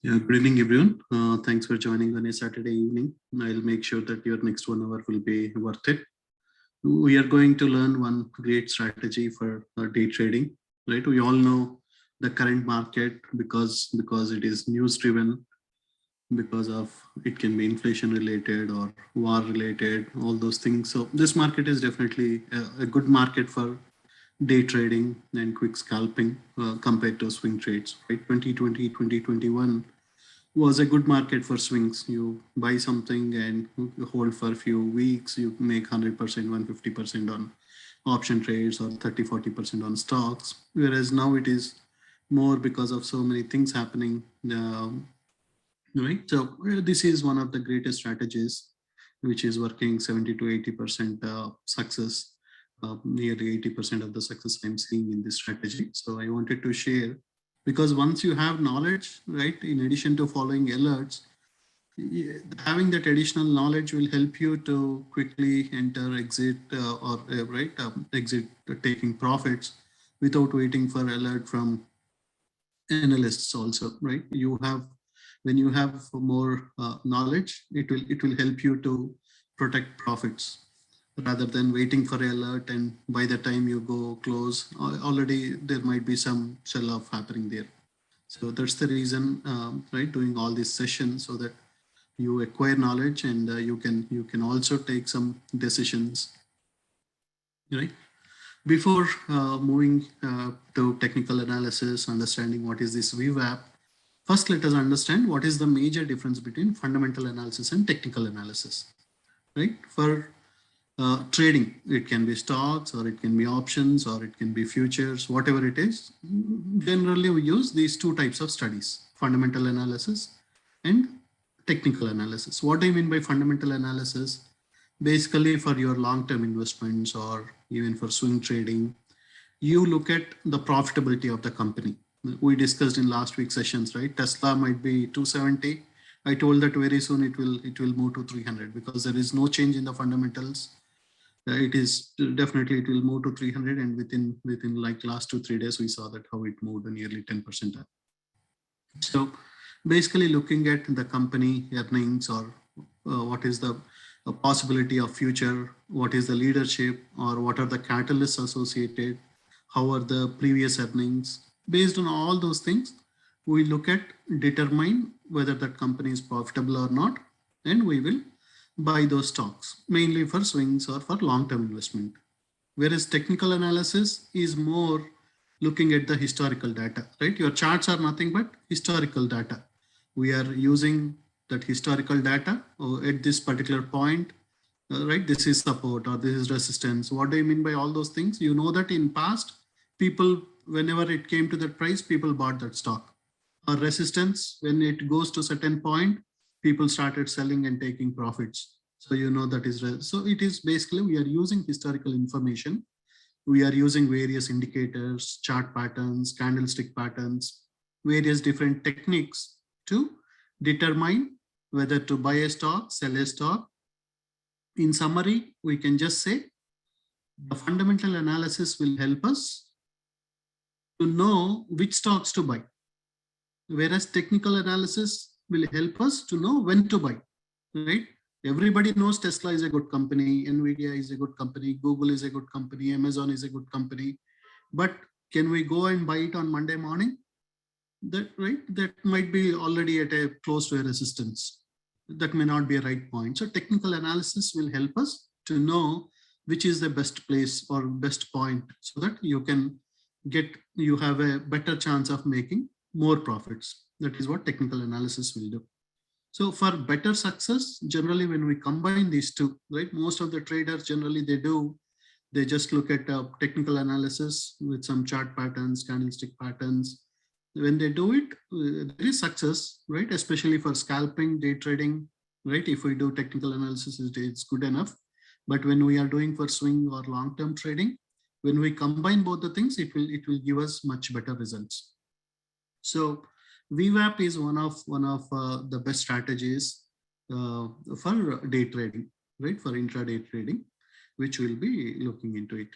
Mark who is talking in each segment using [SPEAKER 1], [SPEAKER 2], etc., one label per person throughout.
[SPEAKER 1] Yeah, good evening, everyone. Thanks for joining on a Saturday evening. I'll make sure that your next 1 hour will be worth it. We are going to learn one great strategy for day trading, right? We all know the current market because it is news driven, because of it can be inflation related or war related, all those things. So this market is definitely a good market for day trading and quick scalping compared to swing trades, right? 2020, 2021 was a good market for swings. You buy something and you hold for a few weeks, you make 100%, 150% on option trades or 30-40% on stocks. Whereas now it is more because of so many things happening. Right. So this is one of the greatest strategies, which is working 70 to 80% success. Nearly 80% of the success I'm seeing in this strategy. So I wanted to share because once you have knowledge, right, in addition to following alerts, having that additional knowledge will help you to quickly enter, exit, or right, exit taking profits without waiting for alert from analysts also, right? You have, when you have more knowledge, it will help you to protect profits rather than waiting for alert, and by the time you go close already there might be some sell off happening there. So that's the reason, right, doing all these sessions so that you acquire knowledge and you can also take some decisions, right? Before moving to technical analysis, understanding what is this VWAP, first let us understand what is the major difference between fundamental analysis and technical analysis, right? For trading, it can be stocks or it can be options or it can be futures, whatever it is. Generally, we use these two types of studies, fundamental analysis and technical analysis. What do I mean by fundamental analysis? Basically, for your long-term investments or even for swing trading, you look at the profitability of the company. We discussed in last week's sessions, right? Tesla might be 270. I told that very soon it will move to 300 because there is no change in the fundamentals. It is definitely, it will move to 300, and within like last 2-3 days we saw that how it moved nearly 10% up. So basically looking at the company earnings or what is the possibility of future, what is the leadership or what are the catalysts associated, how are the previous earnings. Based on all those things, we look at, determine whether that company is profitable or not, and we will buy those stocks mainly for swings or for long-term investment. Whereas technical analysis is more looking at the historical data, right? Your charts are nothing but historical data. We are using that historical data at this particular point, right? This is support or this is resistance. What do you mean by all those things? You know that in past, people, whenever it came to that price, people bought that stock. Or resistance, when it goes to certain point, people started selling and taking profits. So you know that is, so it is basically we are using historical information. We are using various indicators, chart patterns, candlestick patterns, various different techniques to determine whether to buy a stock, sell a stock. In summary, we can just say the fundamental analysis will help us to know which stocks to buy, whereas technical analysis will help us to know when to buy, right? Everybody knows Tesla is a good company, Nvidia is a good company, Google is a good company, Amazon is a good company, but can we go and buy it on Monday morning? That, right, that might be already at a close to a resistance. That may not be a right point. So technical analysis will help us to know which is the best place or best point so that you have a better chance of making more profits. That is what technical analysis will do. So for better success, generally when we combine these two, right, most of the traders generally they just look at technical analysis with some chart patterns, candlestick patterns. When they do it, there is success, right? Especially for scalping, day trading, right? If we do technical analysis, it's good enough. But when we are doing for swing or long-term trading, when we combine both the things, it will give us much better results. So VWAP is one of the best strategies for day trading, right? For intraday trading, which we'll be looking into it.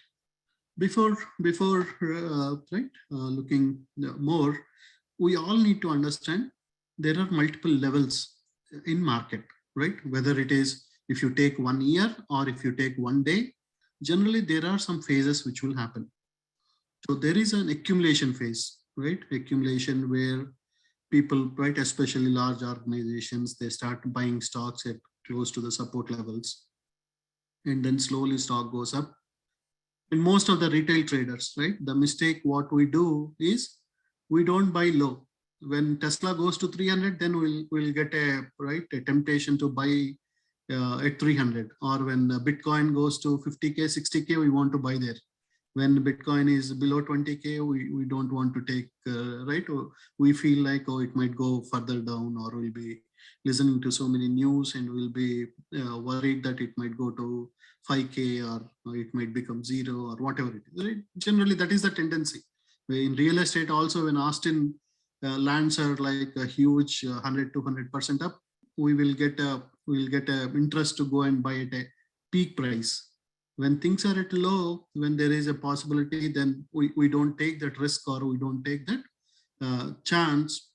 [SPEAKER 1] Before looking more, we all need to understand there are multiple levels in market, right? Whether it is if you take 1 year or if you take 1 day, generally there are some phases which will happen. So there is an accumulation phase, right? Accumulation where people, right, especially large organizations, they start buying stocks at close to the support levels, and then slowly stock goes up. And most of the retail traders, right, the mistake what we do is we don't buy low. When Tesla goes to 300, then we'll get a right a temptation to buy at 300. Or when Bitcoin goes to 50k, 60k, we want to buy there. When Bitcoin is below 20k, we don't want to take right. We feel like, oh, it might go further down, or we'll be listening to so many news and we'll be worried that it might go to 5k, or it might become zero, or whatever it is. Right? Generally, that is the tendency. In real estate also, when Austin lands are like a huge 100 200% up, we'll get a interest to go and buy at a peak price. When things are at low, when there is a possibility, then we don't take that risk, or we don't take that chance.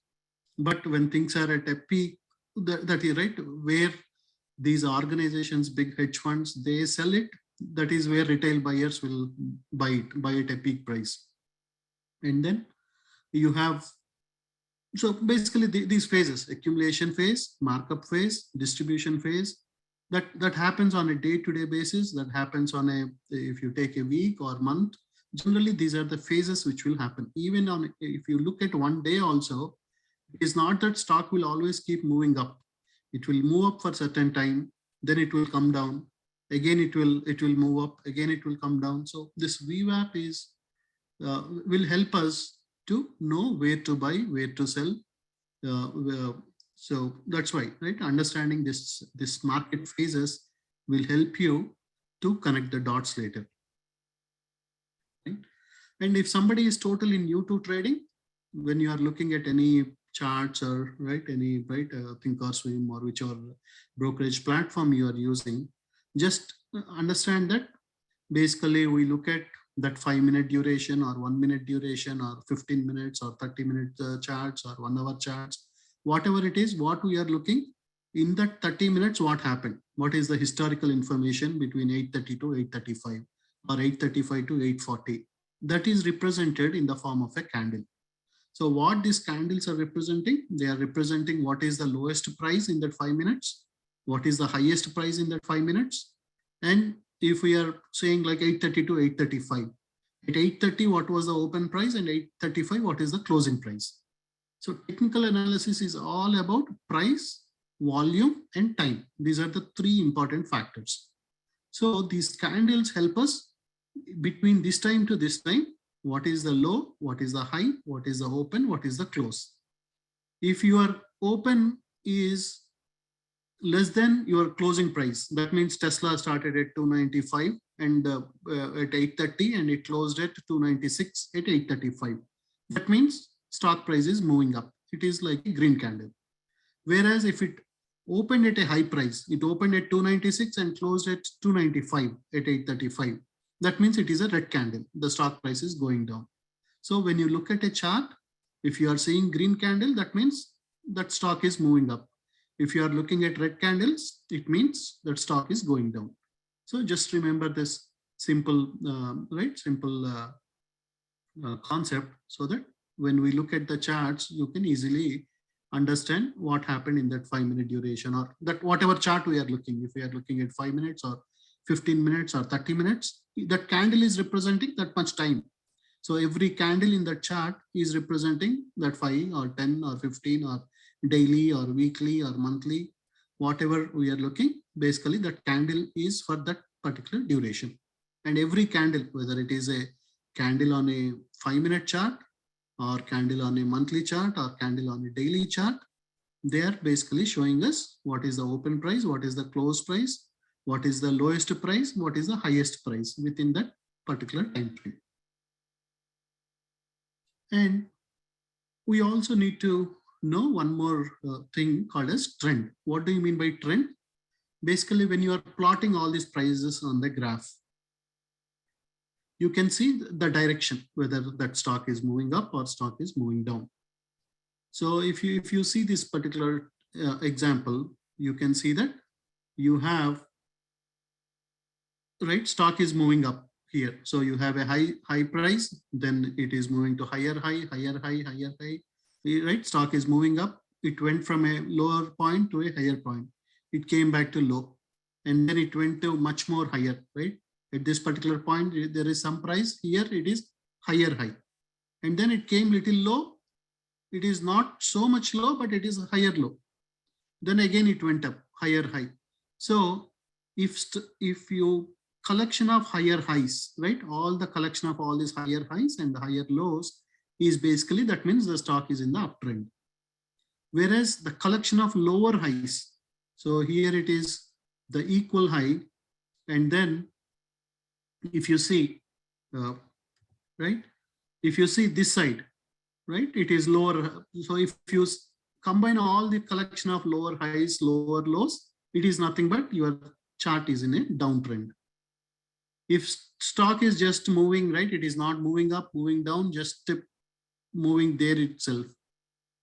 [SPEAKER 1] But when things are at a peak, that is right, where these organizations, big hedge funds, they sell it, that is where retail buyers will buy at a peak price. And then you have, so basically these phases: accumulation phase, markup phase, distribution phase. That happens on a day-to-day basis. That happens on a, if you take a week or month, generally these are the phases which will happen. Even on, if you look at 1 day also, it is not that stock will always keep moving up. It will move up for certain time, then it will come down again, it will move up again, it will come down. So this VWAP is will help us to know where to buy, where to sell. So that's why, right, understanding this market phases will help you to connect the dots later. Right? And if somebody is totally new to trading, when you are looking at any charts, or right, any right Thinkorswim or whichever brokerage platform you are using, just understand that basically we look at that 5-minute duration, or 1-minute duration, or 15 minutes or 30-minute charts, or 1 hour charts, whatever it is, what we are looking in that 30 minutes, what happened, what is the historical information between 8:30 to 8:35, or 8:35 to 8:40, that is represented in the form of a candle. So what these candles are representing, they are representing what is the lowest price in that 5 minutes, what is the highest price in that 5 minutes. And if we are saying like 8:30 to 8:35, at 8:30 what was the open price, and 8:35 what is the closing price. So technical analysis is all about price, volume, and time. These are the 3 important factors. So these candles help us between this time to this time, what is the low, what is the high, what is the open, what is the close. If your open is less than your closing price, that means Tesla started at 295 and at 8:30, and it closed at 296 at 8:35. That means stock price is moving up. It is like a green candle. Whereas if it opened at a high price, it opened at 296 and closed at 295 at 8:35. That means it is a red candle. The stock price is going down. So when you look at a chart, if you are seeing green candle, that means that stock is moving up. If you are looking at red candles, it means that stock is going down. So just remember this simple, simple concept, so that when we look at the charts, you can easily understand what happened in that 5-minute duration, or that whatever chart we are looking. If we are looking at 5 minutes or 15 minutes or 30 minutes, that candle is representing that much time. So every candle in that chart is representing that 5 or 10 or 15 or daily or weekly or monthly, whatever we are looking, basically that candle is for that particular duration. And every candle, whether it is a candle on a 5-minute chart, or candle on a monthly chart, or candle on a daily chart, they are basically showing us what is the open price, what is the close price, what is the lowest price, what is the highest price within that particular time frame. And we also need to know one more thing called as trend. What do you mean by trend? Basically, when you are plotting all these prices on the graph, you can see the direction, whether that stock is moving up or stock is moving down. So if you see this particular example, you can see that you have, right, stock is moving up here. So you have a high price, then it is moving to higher high, higher high, higher high, right? Stock is moving up. It went from a lower point to a higher point. It came back to low, and then it went to much more higher, right? At this particular point, there is some price here. It is higher high, and then it came little low. It is not so much low, but it is a higher low. Then again it went up higher high. So if you collection of higher highs, right, all the collection of all these higher highs and the higher lows is basically, that means the stock is in the uptrend. Whereas the collection of lower highs, so here it is the equal high, and then if you see, right, if you see this side, right, it is lower. So if you combine all the collection of lower highs, lower lows, it is nothing but your chart is in a downtrend. If stock is just moving, right, it is not moving up, moving down, just moving there itself,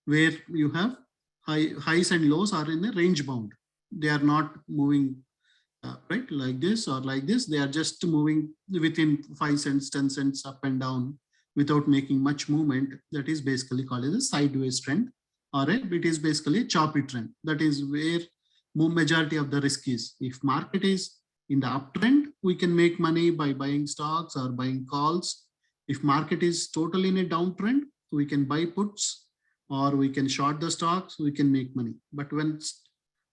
[SPEAKER 1] where you have highs and lows are in a range bound. They are not moving right, like this or like this. They are just moving within 5 cents, 10 cents up and down without making much movement. That is basically called as a sideways trend, or it is basically a choppy trend. That is where majority of the risk is. If market is in the uptrend, we can make money by buying stocks or buying calls. If market is totally in a downtrend, we can buy puts or we can short the stocks, we can make money. But when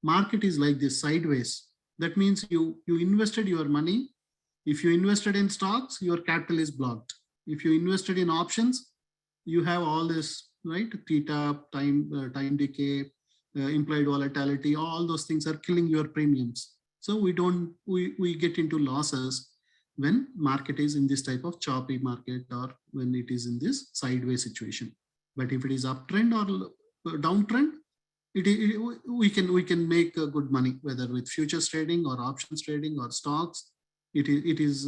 [SPEAKER 1] market is like this sideways, that means you invested your money. If you invested in stocks, your capital is blocked. If you invested in options, you have all this, right, theta, time decay, implied volatility, all those things are killing your premiums. So we get into losses when market is in this type of choppy market, or when it is in this sideways situation. But if it is uptrend or downtrend, we can make good money, whether with futures trading or options trading or stocks. It is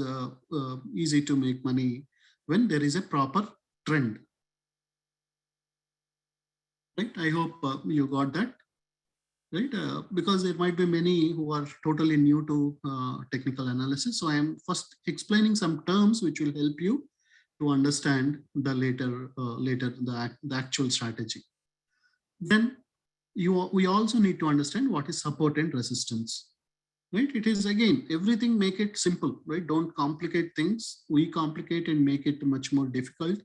[SPEAKER 1] easy to make money when there is a proper trend. Right? I hope you got that. Right? Because there might be many who are totally new to technical analysis. So I am first explaining some terms which will help you to understand the later the actual strategy. Then we also need to understand what is support and resistance. Right? It is, again, everything, make it simple, right? Don't complicate things. We complicate and make it much more difficult.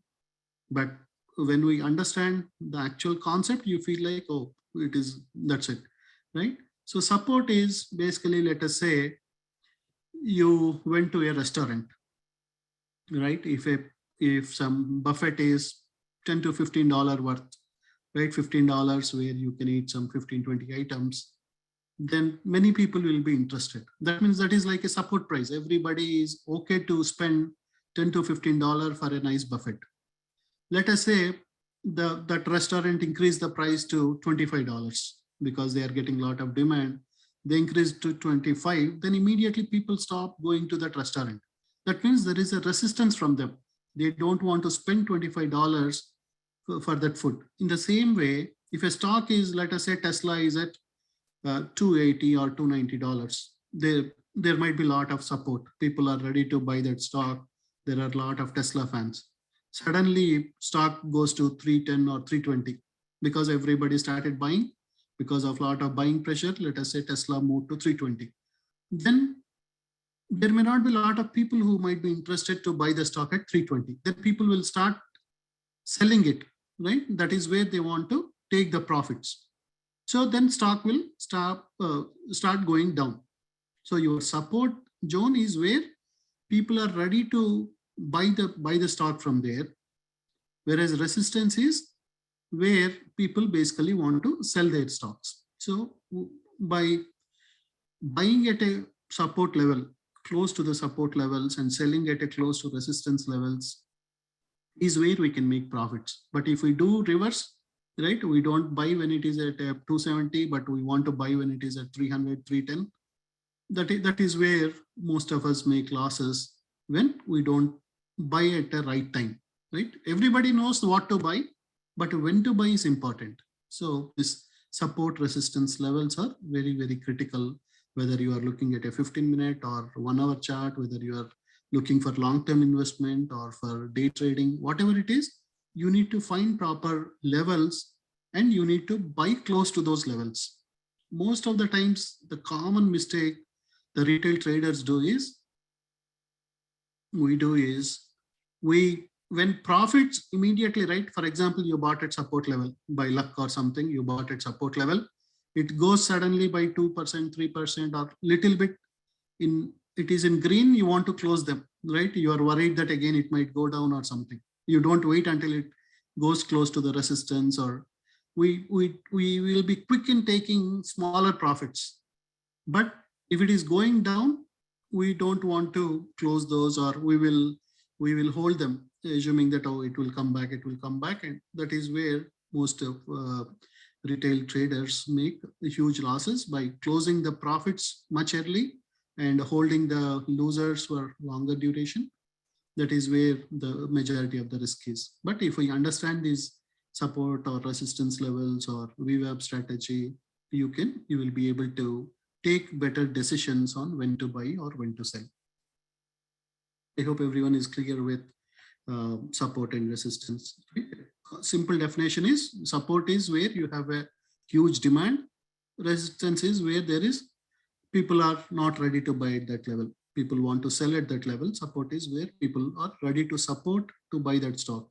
[SPEAKER 1] But when we understand the actual concept, you feel like, oh, that's it, right? So support is basically, let us say you went to a restaurant, right? If some buffet is $10 to $15 worth, right? $15 where you can eat some 15, 20 items, then many people will be interested. That means that is like a support price. Everybody is okay to spend $10 to $15 for a nice buffet. Let us say that restaurant increased the price to $25 because they are getting a lot of demand. They increased to 25, then immediately people stop going to that restaurant. That means there is a resistance from them. They don't want to spend $25 for that food. In the same way, if a stock is, let us say Tesla is at $280 or $290, there might be a lot of support. People are ready to buy that stock. There are a lot of Tesla fans. Suddenly stock goes to 310 or 320 because everybody started buying. Because of a lot of buying pressure, let us say Tesla moved to 320. Then there may not be a lot of people who might be interested to buy the stock at 320. Then people will start selling it, right? That is where they want to take the profits. So then stock will start going down. So your support zone is where people are ready to buy the stock from there, whereas resistance is where people basically want to sell their stocks. So by buying at a support level, close to the support levels, and selling at a close to resistance levels is where we can make profits. But if we do reverse, right, we don't buy when it is at 270, but we want to buy when it is at 300, 310. That is where most of us make losses, when we don't buy at the right time, right? Everybody knows what to buy, but when to buy is important. So this support resistance levels are very, very critical, whether you are looking at a 15-minute or 1-hour chart, whether you are looking for long-term investment or for day trading, whatever it is, you need to find proper levels and you need to buy close to those levels. Most of the times, the common mistake the retail traders do is, we when profits immediately, right? For example, you bought at support level by luck or something, you bought at support level, it goes suddenly by 2%, 3% or little bit in, it is in green, you want to close them, right? You are worried that again it might go down or something. You don't wait until it goes close to the resistance, or we will be quick in taking smaller profits. But if it is going down, we don't want to close those, or we will hold them, assuming that, oh, it will come back. And that is where most of retail traders make huge losses, by closing the profits much early and holding the losers for longer duration. That is where the majority of the risk is. But if we understand these support or resistance levels or VWAP strategy, you will be able to take better decisions on when to buy or when to sell. I hope everyone is clear with support and resistance. Simple definition is, support is where you have a huge demand. Resistance is where there is people are not ready to buy at that level. People want to sell at that level. Support is where people are ready to support to buy that stock.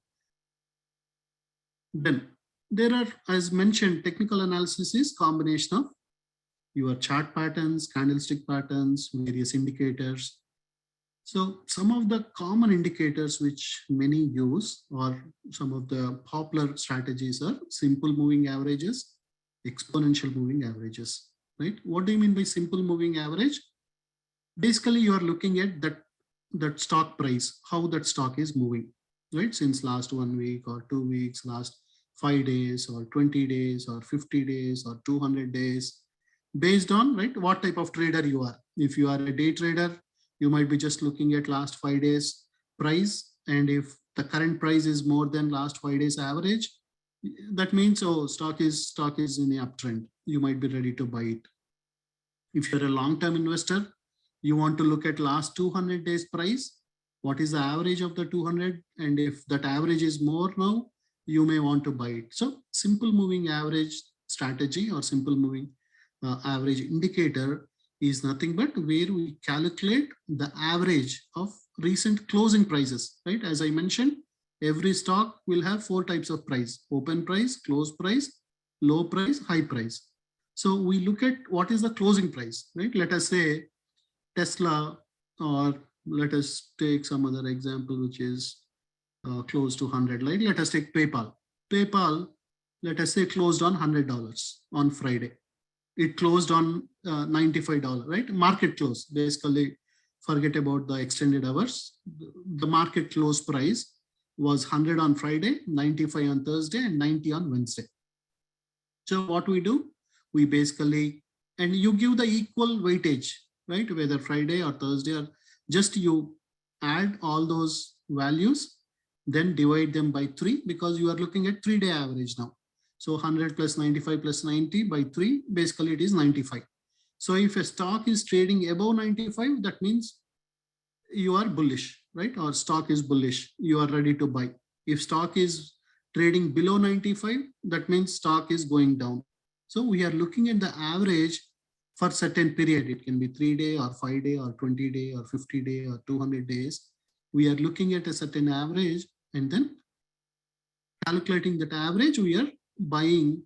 [SPEAKER 1] Then there are, as mentioned, technical analysis is combination of your chart patterns, candlestick patterns, various indicators. So some of the common indicators which many use, or some of the popular strategies, are simple moving averages, exponential moving averages, right? What do you mean by simple moving average? Basically, you are looking at that stock price, how that stock is moving, right? Since last 1 week or 2 weeks, last 5 days or 20 days or 50 days or 200 days, based on, right, what type of trader you are. If you are a day trader, you might be just looking at last 5 days price. And if the current price is more than last 5 days average, that means, oh, stock is in the uptrend. You might be ready to buy it. If you're a long-term investor, you want to look at last 200 days price. What is the average of the 200? And if that average is more now, you may want to buy it. So simple moving average strategy or simple moving average indicator is nothing but where we calculate the average of recent closing prices, right? As I mentioned, every stock will have 4 types of price: open price, close price, low price, high price. So we look at what is the closing price, right? Let us say Tesla, or let us take some other example which is close to 100. Like, let us take PayPal. PayPal, let us say, closed on $100 on Friday. It closed on $95, right? Market close. Basically, forget about the extended hours. The market close price was 100 on Friday, 95 on Thursday, and 90 on Wednesday. So what we do, we basically, and you give the equal weightage, right? Whether Friday or Thursday, or just you add all those values, then divide them by 3, because you are looking at 3-day average now. So 100 plus 95 plus 90 by 3, basically it is 95. So if a stock is trading above 95, that means you are bullish, right? Or stock is bullish, you are ready to buy. If stock is trading below 95, that means stock is going down. So we are looking at the average for certain period. It can be 3-day or 5-day or 20-day or 50-day or 200 days. We are looking at a certain average, and then calculating that average, we are buying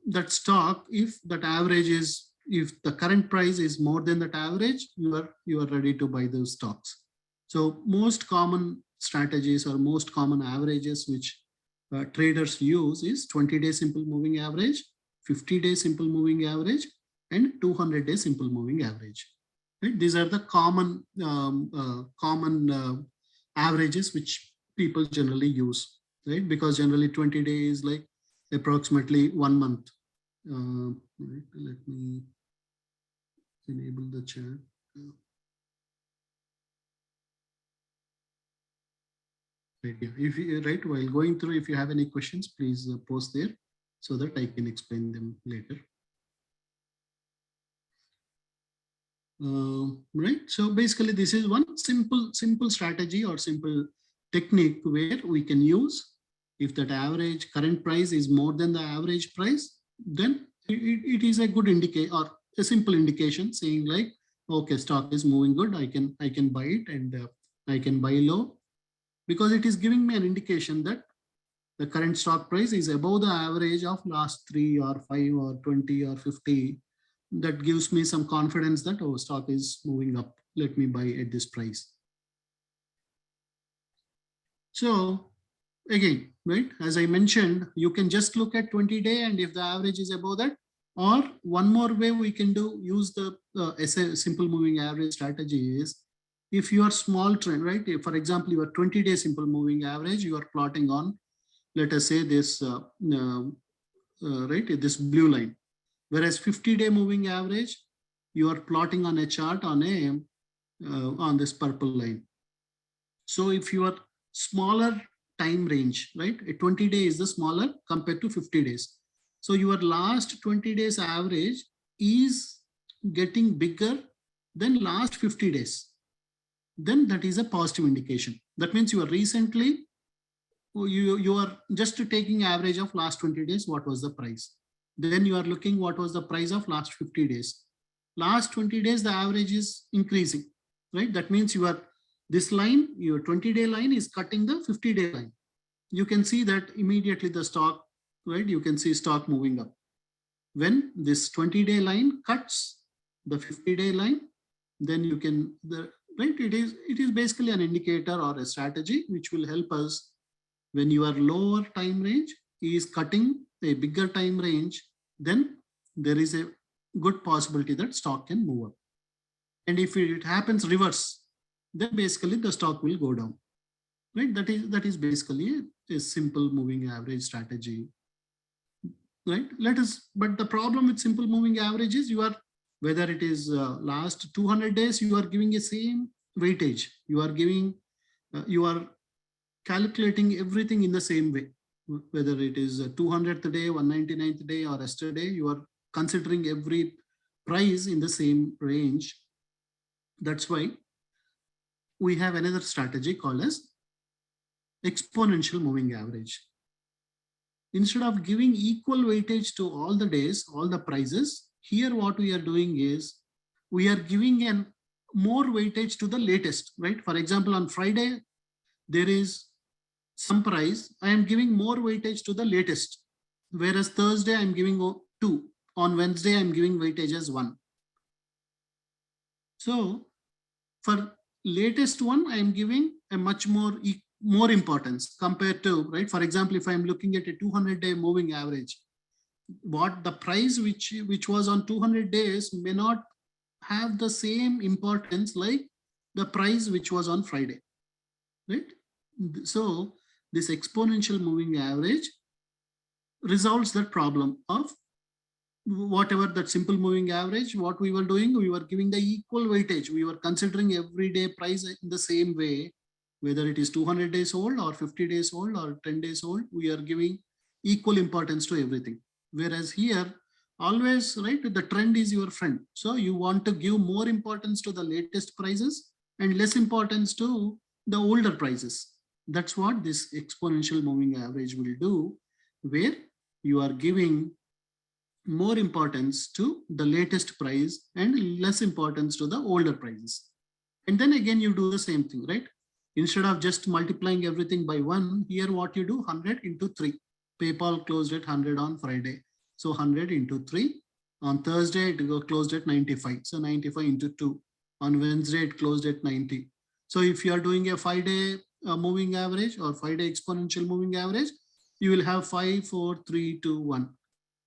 [SPEAKER 1] that stock. If that average is, if the current price is more than that average, you are ready to buy those stocks. So most common strategies or most common averages which traders use is 20-day simple moving average, 50-day simple moving average, and 200-day simple moving average. Right? These are the common averages which people generally use, right? Because generally 20 days is like approximately 1 month. Right, let me enable the chat. Right. If you, right, while going through, if you have any questions, please post there so that I can explain them later. Right. So basically, this is one simple strategy or simple technique where we can use. If that average current price is more than the average price, then it is a good indicator or a simple indication saying like, okay, stock is moving good. I can buy it and I can buy low, because it is giving me an indication that the current stock price is above the average of last 3 or 5 or 20 or 50. That gives me some confidence that, oh, stock is moving up, let me buy at this price. So again, right, as I mentioned, you can just look at 20-day, and if the average is above that, or one more way we can use the simple moving average strategy is, if you are small trend, right, if, for example, your 20-day simple moving average, you are plotting on, let us say this right, this blue line, whereas 50-day moving average, you are plotting on a chart on a on this purple line. So if you are smaller time range, right, a 20-day is the smaller compared to 50 days. So your last 20 days average is getting bigger than last 50 days. Then that is a positive indication. That means you are recently, you are just taking average of last 20 days, what was the price. Then you are looking what was the price of last 50 days. Last 20 days, the average is increasing, right? That means you are, this line, your 20-day line is cutting the 50-day line. You can see that immediately the stock, right? You can see stock moving up. When this 20-day line cuts the 50-day line, then you can, right? It is basically an indicator or a strategy which will help us when your lower time range is cutting a bigger time range, then there is a good possibility that stock can move up. And if it happens reverse, then basically the stock will go down. Right? That is basically a simple moving average strategy. Right? But the problem with simple moving average is, you are, whether it is last 200 days, you are giving a same weightage. You are calculating everything in the same way, whether it is 200th day, 199th day, or yesterday, you are considering every price in the same range. That's why we have another strategy called as exponential moving average. Instead of giving equal weightage to all the days, all the prices, here what we are doing is, we are giving an more weightage to the latest, right? For example, on Friday, there is some price, I am giving more weightage to the latest, whereas Thursday I'm giving 2, on Wednesday I'm giving weightage as 1. So for latest one, I am giving a much more importance compared to, right? For example, if I'm looking at a 200-day moving average, what the price which was on 200 days may not have the same importance like the price which was on Friday, right? So this exponential moving average resolves that problem of whatever that simple moving average. What we were doing, we were giving the equal weightage. We were considering everyday price in the same way, whether it is 200 days old or 50 days old or 10 days old, we are giving equal importance to everything. Whereas here, always, right, the trend is your friend. So you want to give more importance to the latest prices and less importance to the older prices. That's what this exponential moving average will do, where you are giving more importance to the latest price and less importance to the older prices. And then again, you do the same thing, right? Instead of just multiplying everything by 1, here what you do, 100 into 3. PayPal closed at 100 on Friday. So 100 into 3. On Thursday, it closed at 95. So 95 into 2. On Wednesday, it closed at 90. So if you are doing a 5-day moving average or 5-day exponential moving average, you will have 5, 4, 3, 2, 1.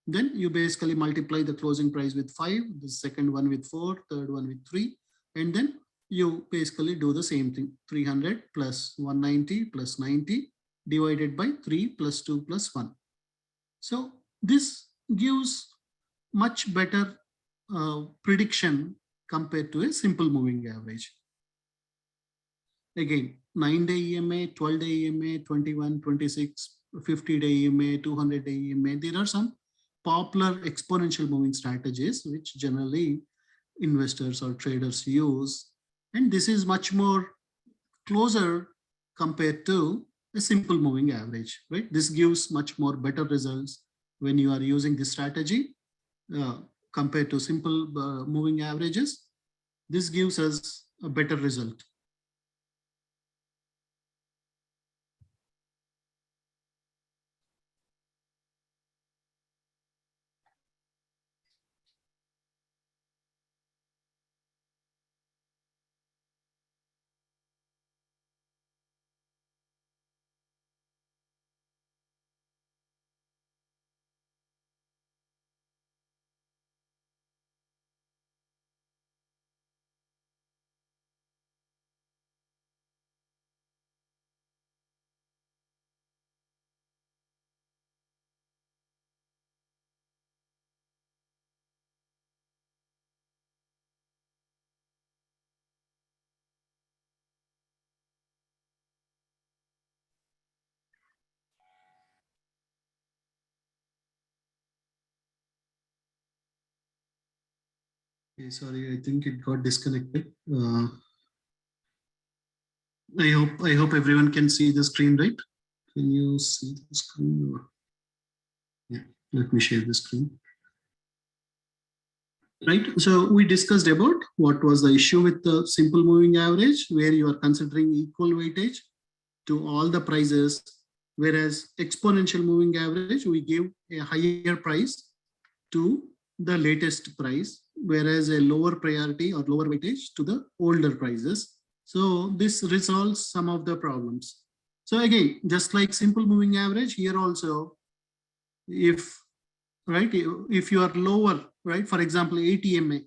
[SPEAKER 1] Then you basically multiply the closing price with 5, the second one with 4, third one with 3, and then you basically do the same thing. 300 plus 190 plus 90 divided by 3 plus 2 plus 1. So this gives much better prediction compared to a simple moving average. Again, 9-day EMA, 12-day EMA, 21, 26, 50-day EMA, 200-day EMA. There are some popular exponential moving strategies which generally investors or traders use. And this is much more closer compared to a simple moving average, right? This gives much more better results when you are using this strategy uh, compared to simple moving averages. This gives us a better result. Okay, sorry, I think it got disconnected. I hope everyone can see the screen, right? Can you see the screen? Yeah, let me share the screen. Right. So we discussed about what was the issue with the simple moving average, where you are considering equal weightage to all the prices, whereas exponential moving average, we give a higher price to the latest price, whereas a lower priority or lower weightage to the older prices. So this resolves some of the problems. So again, just like simple moving average, here also, if right, if you are lower, right, for example, 8 EMA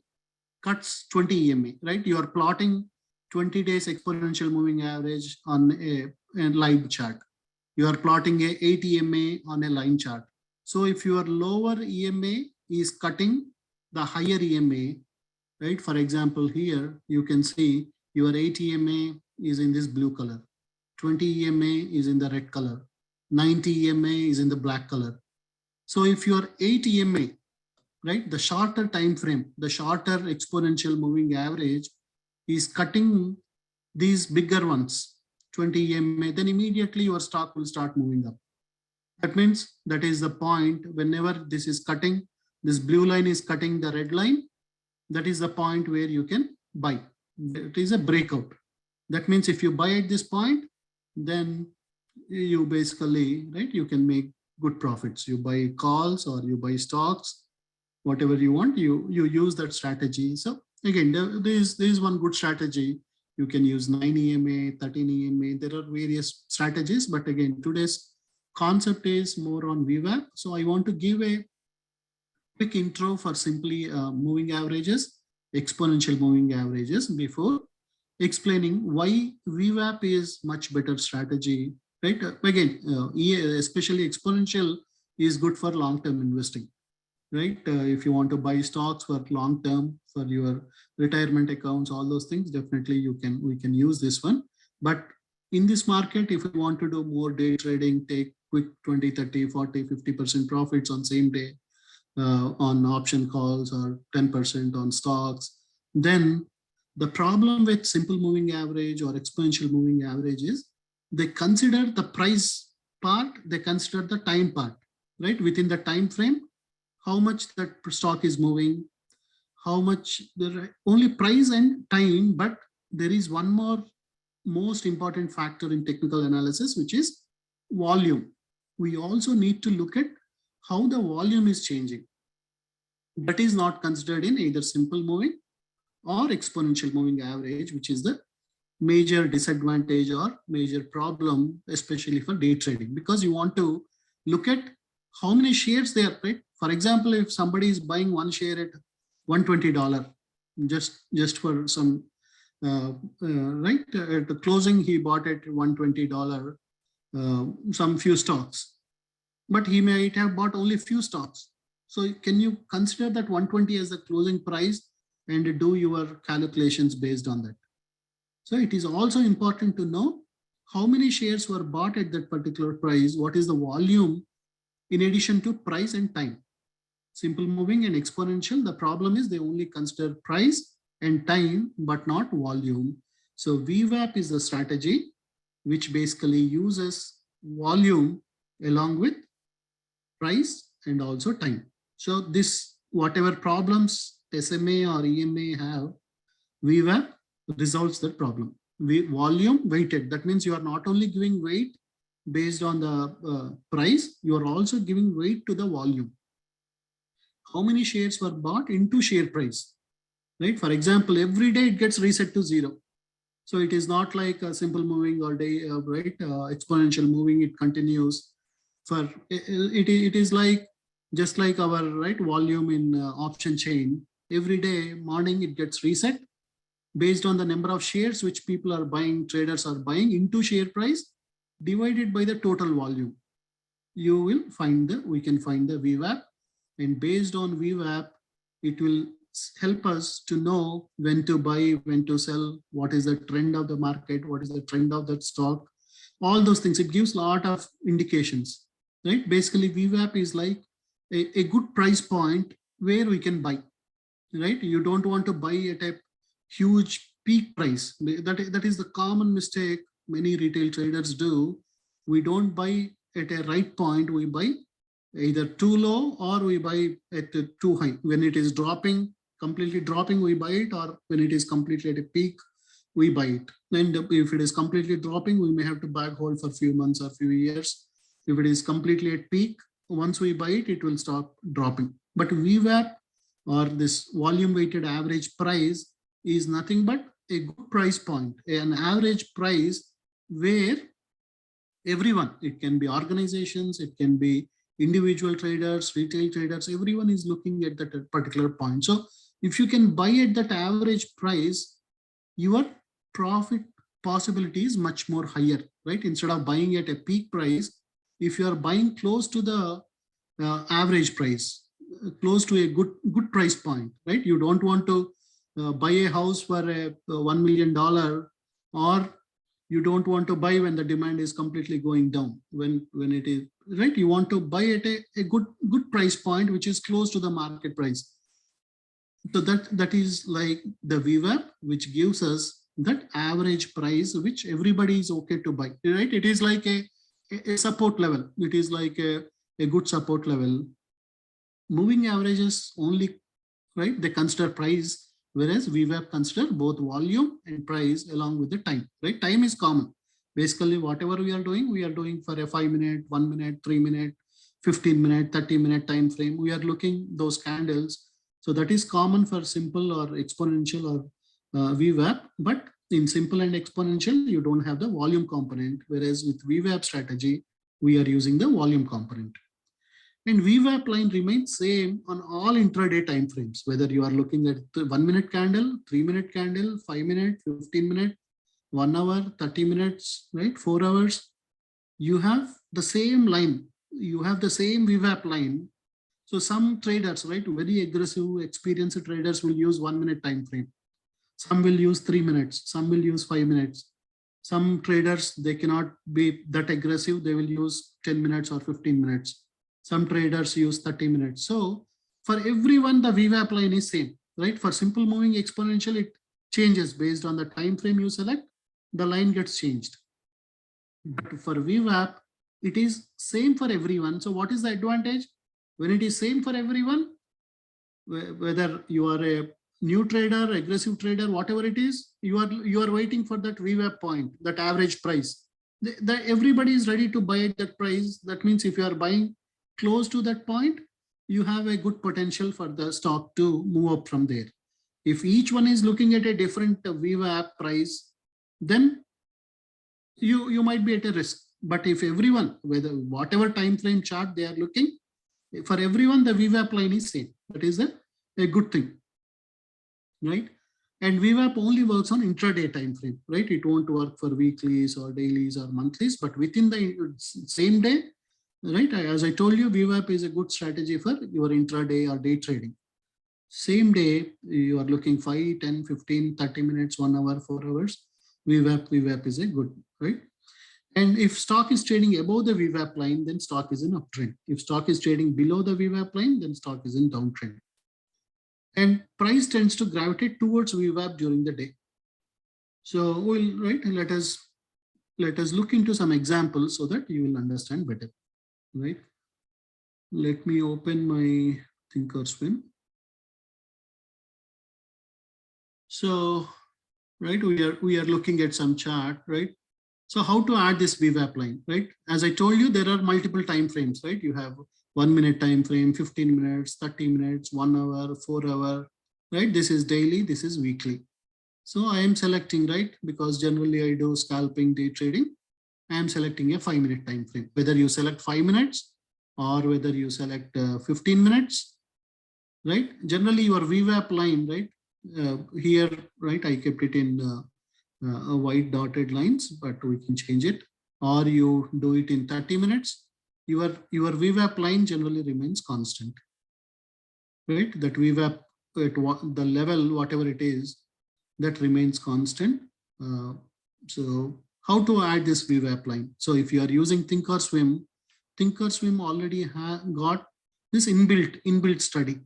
[SPEAKER 1] cuts 20 EMA, right, you are plotting 20 days exponential moving average on a line chart. You are plotting a 8 EMA on a line chart. So if your lower EMA is cutting the higher EMA, right, for example, here you can see your 8 EMA is in this blue color, 20 EMA is in the red color, 90 EMA is in the black color. So if your 8 EMA, right, the shorter time frame, the shorter exponential moving average is cutting these bigger ones, 20 EMA, then immediately your stock will start moving up. That means that is the point. Whenever this is cutting, this blue line is cutting the red line, that is the point where you can buy. It is a breakout. That means if you buy at this point, then you basically, right, you can make good profits. You buy calls or you buy stocks, whatever you want, you use that strategy. So again, there is one good strategy. You can use 9 EMA, 13 EMA. There are various strategies, but again, today's concept is more on VWAP. So I want to give a quick intro for simply moving averages, exponential moving averages, before explaining why VWAP is much better strategy, right? Again, especially exponential is good for long-term investing, right? If you want to buy stocks for long-term, for your retirement accounts, all those things, definitely we can use this one. But in this market, if you want to do more day trading, take quick 20, 30, 40, 50% profits on same day, on option calls, or 10% on stocks, then the problem with simple moving average or exponential moving average is they consider the price part, they consider the time part, right? Within the time frame, how much that stock is moving, how much, the only price and time, but there is one more most important factor in technical analysis, which is volume. We also need to look at how the volume is changing. That is not considered in either simple moving or exponential moving average, which is the major disadvantage or major problem, especially for day trading, because you want to look at how many shares they are, right? For example, if somebody is buying one share at $120, just for some, right, at the closing, he bought at $120, some few stocks, but he might have bought only few stocks. So can you consider that 120 as the closing price and do your calculations based on that? So it is also important to know how many shares were bought at that particular price, what is the volume in addition to price and time. Simple moving and exponential, the problem is they only consider price and time, but not volume. So VWAP is the strategy which basically uses volume along with price and also time. So this, whatever problems SMA or EMA have, VWAP resolves that problem. Volume weighted, that means you are not only giving weight based on the price, you are also giving weight to the volume. How many shares were bought into share price, right? For example, every day it gets reset to zero. So it is not like a simple moving or day, right? Exponential moving, it continues. For it is like just like our right volume in option chain. Every day morning it gets reset based on the number of shares which people are buying, traders are buying into share price divided by the total volume. You will find we can find the VWAP, and based on VWAP, it will help us to know when to buy, when to sell, what is the trend of the market, what is the trend of that stock, all those things. It gives a lot of indications, right? Basically, VWAP is like a good price point where we can buy, right? You don't want to buy at a huge peak price. That is the common mistake many retail traders do. We don't buy at a right point, we buy either too low or we buy at too high. When it is dropping, completely dropping, we buy it, or when it is completely at a peak, we buy it. And if it is completely dropping, we may have to back hold for a few months or few years. If it is completely at peak, once we buy it, it will stop dropping. But VWAP, or this volume weighted average price, is nothing but a good price point, an average price where everyone, it can be organizations, it can be individual traders, retail traders, everyone is looking at that particular point. So if you can buy at that average price, your profit possibility is much more higher, right? Instead of buying at a peak price, if you are buying close to the average price, close to a good price point, right? You don't want to buy a house for a $1 million, or you don't want to buy when the demand is completely going down. When it is right, you want to buy at a good price point which is close to the market price. So that is like the VWAP, which gives us that average price which everybody is okay to buy, right? It is like a support level. It is like a good support level. Moving averages only, right? They consider price, whereas VWAP consider both volume and price along with the time, right? Time is common. Basically, whatever we are doing for a 5 minute, 1 minute, 3 minute, 15 minute, 30 minute time frame. We are looking those candles. So that is common for simple or exponential or VWAP. But in simple and exponential, you don't have the volume component, whereas with VWAP strategy, we are using the volume component. And VWAP line remains same on all intraday time frames, whether you are looking at the 1 minute candle, 3 minute candle, 5 minute, 15 minute, 1 hour, 30 minutes, right? 4 hours. You have the same line. You have the same VWAP line. So some traders, right, very aggressive, experienced traders will use 1 minute time frame. Some will use 3 minutes. Some will use 5 minutes. Some traders, they cannot be that aggressive. They will use 10 minutes or 15 minutes. Some traders use 30 minutes. So for everyone, the VWAP line is same, right? For simple moving exponential, it changes based on the time frame you select. The line gets changed. But for VWAP, it is same for everyone. So what is the advantage? When it is same for everyone, whether you are a new trader, aggressive trader, whatever it is, you are waiting for that VWAP point, that average price. Everybody is ready to buy at that price. That means if you are buying close to that point, you have a good potential for the stock to move up from there. If each one is looking at a different VWAP price, then you might be at a risk. But if everyone, whatever time frame chart they are looking, for everyone, the VWAP line is same. That is a good thing, right? And VWAP only works on intraday time frame, right? It won't work for weeklies or dailies or monthlies, but within the same day, right? As I told you, VWAP is a good strategy for your intraday or day trading. Same day, you are looking 5, 10, 15, 30 minutes, 1 hour, 4 hours. VWAP is a good, right? And if stock is trading above the VWAP line, then stock is in uptrend. If stock is trading below the VWAP line, then stock is in downtrend. And price tends to gravitate towards VWAP during the day. So we'll let us look into some examples so that you will understand better. Right. Let me open my Thinkorswim. So we are looking at some chart, right? So how to add this VWAP line, right? As I told you, there are multiple time frames, right? You have 1 minute time frame, 15 minutes, 30 minutes, 1 hour, 4 hour, right? This is daily, this is weekly. So I am selecting, right? Because generally I do scalping, day trading. I am selecting a 5-minute time frame. Whether you select 5 minutes or whether you select 15 minutes, right? Generally your VWAP line, right? Here, right? I kept it in a white dotted lines, but we can change it. Or you do it in 30 minutes. Your VWAP line generally remains constant, right? That VWAP at the level, whatever it is, that remains constant. So how to add this VWAP line? So if you are using Thinkorswim already got this inbuilt study,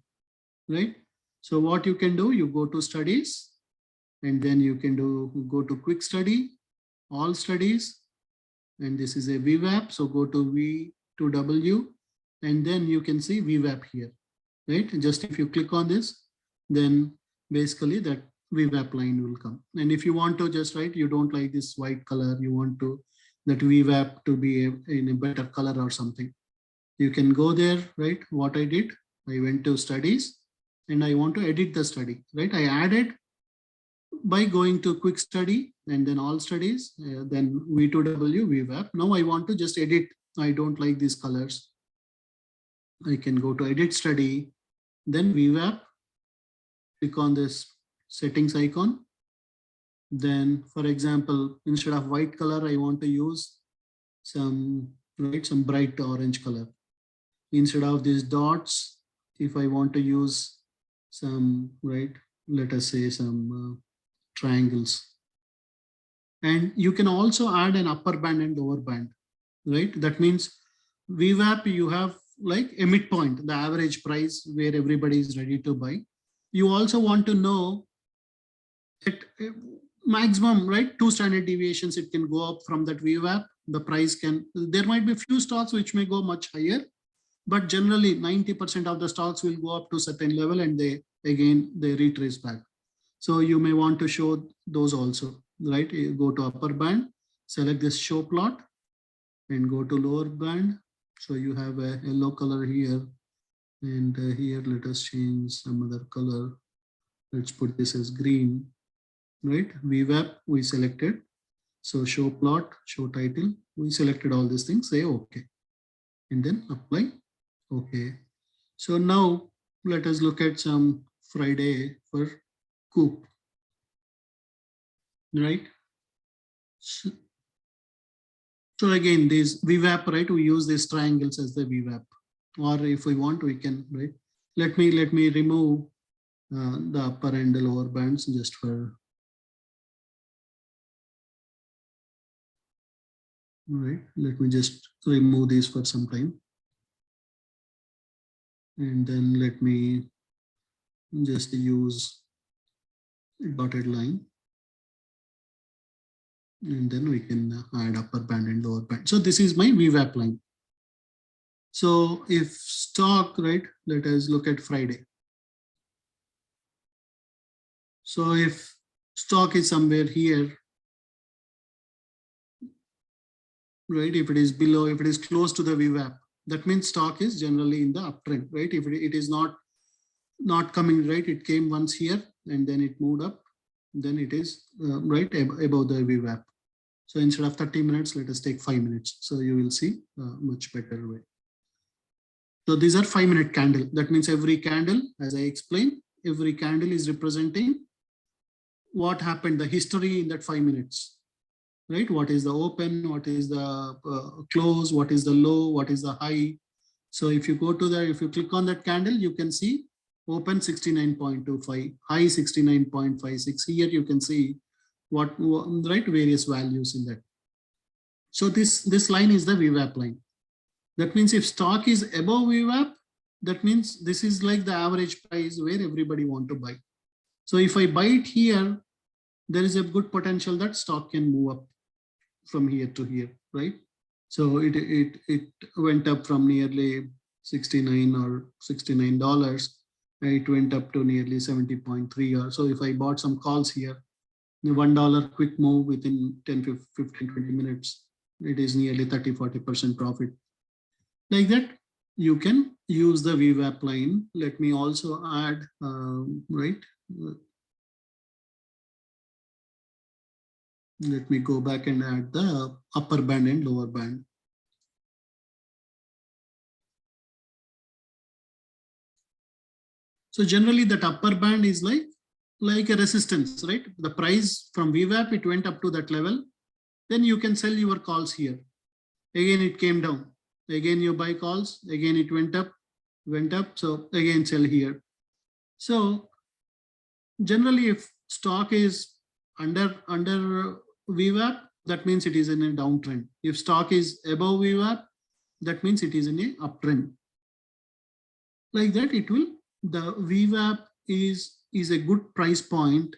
[SPEAKER 1] right? So what you can do, you go to studies, and then you can go to quick study, all studies, and this is a VWAP. So go to V2W, and then you can see VWAP here, right? Just if you click on this, then basically that VWAP line will come. And if you want to just write, you don't like this white color, you want that VWAP to be in a better color or something, you can go there, right? What I did, I went to studies and I want to edit the study, right? I added by going to quick study and then all studies, then V2W, VWAP. Now I want to just edit. I don't like these colors. I can go to edit study, then VWAP, click on this settings icon. Then for example, instead of white color, I want to use some bright orange color. Instead of these dots, if I want to use some, let us say some triangles. And you can also add an upper band and lower band, right? That means VWAP, you have like a midpoint, the average price where everybody is ready to buy. You also want to know at maximum, right? 2 standard deviations, it can go up from that VWAP. The price there might be few stocks which may go much higher, but generally 90% of the stocks will go up to certain level and they retrace back. So you may want to show those also, right? You go to upper band, select this show plot and go to lower band. So you have a yellow color here, and here let us change some other color. Let's put this as green, right? VWAP we selected. So show plot, show title, we selected all these things, say okay, and then apply. Okay. So now let us look at some Friday for Coop, right? So again, these VWAP, right? We use these triangles as the VWAP, or if we want, we can, right? Let me remove the upper and the lower bands just for, right? Let me just remove these for some time. And then let me just use a dotted line. And then we can add upper band and lower band. So this is my VWAP line. So if stock, right, let us look at Friday. So if stock is somewhere here, right, if it is below, if it is close to the VWAP, that means stock is generally in the uptrend, right? If it is not coming, right, it came once here and then it moved up, then it is right above the VWAP. So instead of 30 minutes, let us take 5 minutes. So you will see a much better way. So these are 5-minute candle. That means every candle, as I explained, every candle is representing what happened, the history in that 5 minutes, right? What is the open, what is the close, what is the low, what is the high. So if you go to the, if you click on that candle, you can see open 69.25, high 69.56. Here you can see what, right, various values in that. So this line is the VWAP line. That means if stock is above VWAP, that means this is like the average price where everybody want to buy. So if I buy it here, there is a good potential that stock can move up from here to here, right? So it went up from nearly 69 or $69. It went up to nearly 70.3. Or so if I bought some calls here, the $1 quick move within 10, 15, 20 minutes, it is nearly 30-40% profit. Like that, you can use the VWAP line. Let me also add, right? Let me go back and add the upper band and lower band. So generally that upper band is like a resistance, right? The price from VWAP, it went up to that level. Then you can sell your calls here. Again, it came down. Again, you buy calls. Again, it went up. So again, sell here. So generally, if stock is under VWAP, that means it is in a downtrend. If stock is above VWAP, that means it is in a uptrend. Like that, it will, the VWAP is a good price point.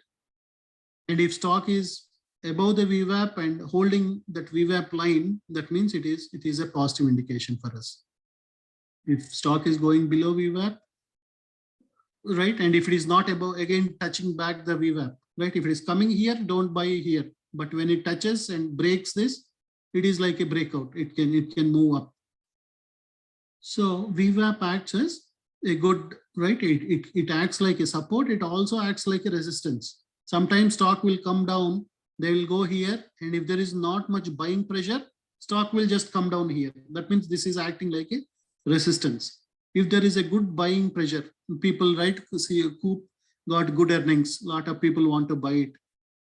[SPEAKER 1] And if stock is above the VWAP and holding that VWAP line, that means it is a positive indication for us. If stock is going below VWAP, right, and if it is not above, again touching back the VWAP, right? If it is coming here, don't buy here. But when it touches and breaks this, it is like a breakout. It can move up. So VWAP acts as a good, right? It acts like a support. It also acts like a resistance. Sometimes stock will come down. They will go here, and if there is not much buying pressure, stock will just come down here. That means this is acting like a resistance. If there is a good buying pressure, people, right, see Coop got good earnings, a lot of people want to buy it.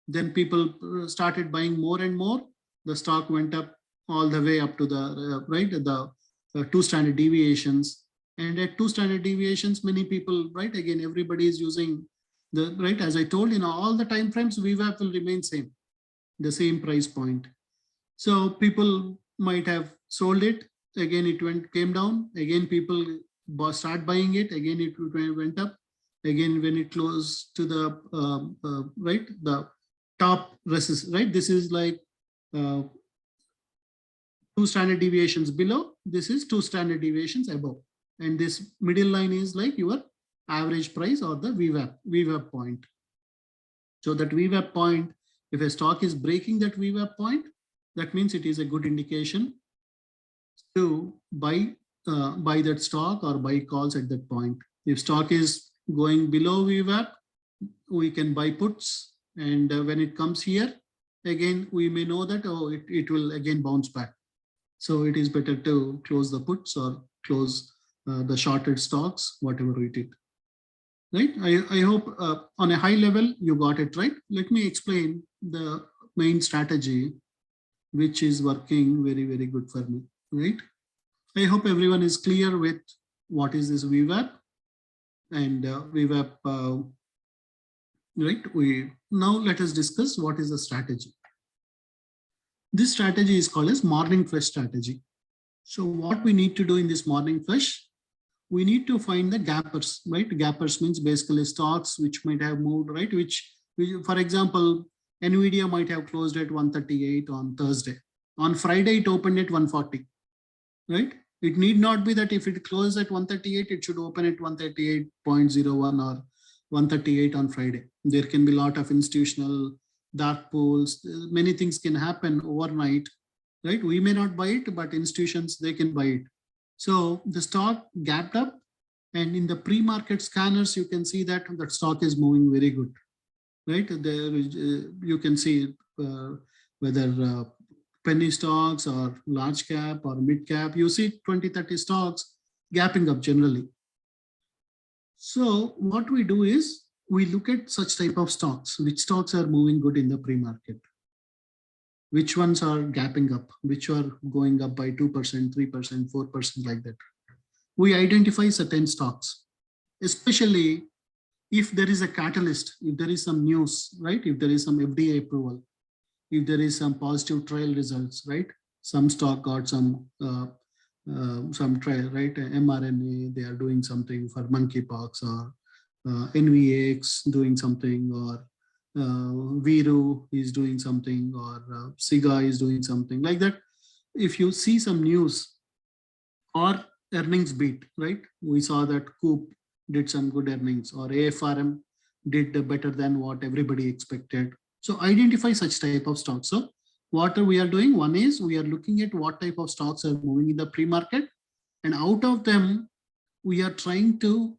[SPEAKER 1] Then people started buying more and more. The stock went up all the way up to the right, the 2 standard deviations. And at 2 standard deviations, many people, right, again, everybody is using the, right, as I told, all the time frames, VWAP will remain same, the same price point. So people might have sold it. Again, it came down. Again, people start buying it. Again, it went up. Again, when it closed to the right, the top resist, right? This is like 2 standard deviations below. This is 2 standard deviations above. And this middle line is like your average price or the VWAP point. So that VWAP point, if a stock is breaking that VWAP point, that means it is a good indication to buy that stock or buy calls at that point. If stock is going below VWAP, we can buy puts. And when it comes here, again, we may know that, oh, it will again bounce back. So it is better to close the puts or close the shorted stocks, whatever we did. Right? I hope on a high level, you got it right. Let me explain the main strategy, which is working very, very good for me, right? I hope everyone is clear with what is this VWAP and VWAP, right? Now let us discuss what is the strategy. This strategy is called as morning flush strategy. So what we need to do in this morning flush, we need to find the gappers, right? Gappers means basically stocks which might have moved, right? Which for example, NVIDIA might have closed at 138 on Thursday. On Friday, it opened at 140, right? It need not be that if it closed at 138, it should open at 138.01 or 138 on Friday. There can be a lot of institutional dark pools. Many things can happen overnight, right? We may not buy it, but institutions, they can buy it. So the stock gapped up, and in the pre-market scanners, you can see that that stock is moving very good, right? There you can see whether penny stocks or large cap or mid cap, you see 20-30 stocks gapping up generally. So what we do is we look at such type of stocks, which stocks are moving good in the pre-market, which ones are gapping up, which are going up by 2%, 3%, 4%, like that. We identify certain stocks, especially if there is a catalyst, if there is some news, right? If there is some FDA approval, if there is some positive trial results, right? some stock got some trial, right? mRNA, they are doing something for monkeypox, or NVX doing something, or Viru is doing something, or Siga is doing something like that. If you see some news or earnings beat, right? We saw that Coop did some good earnings, or AFRM did better than what everybody expected. So identify such type of stocks. So what we are doing, one is we are looking at what type of stocks are moving in the pre-market, and out of them, we are trying to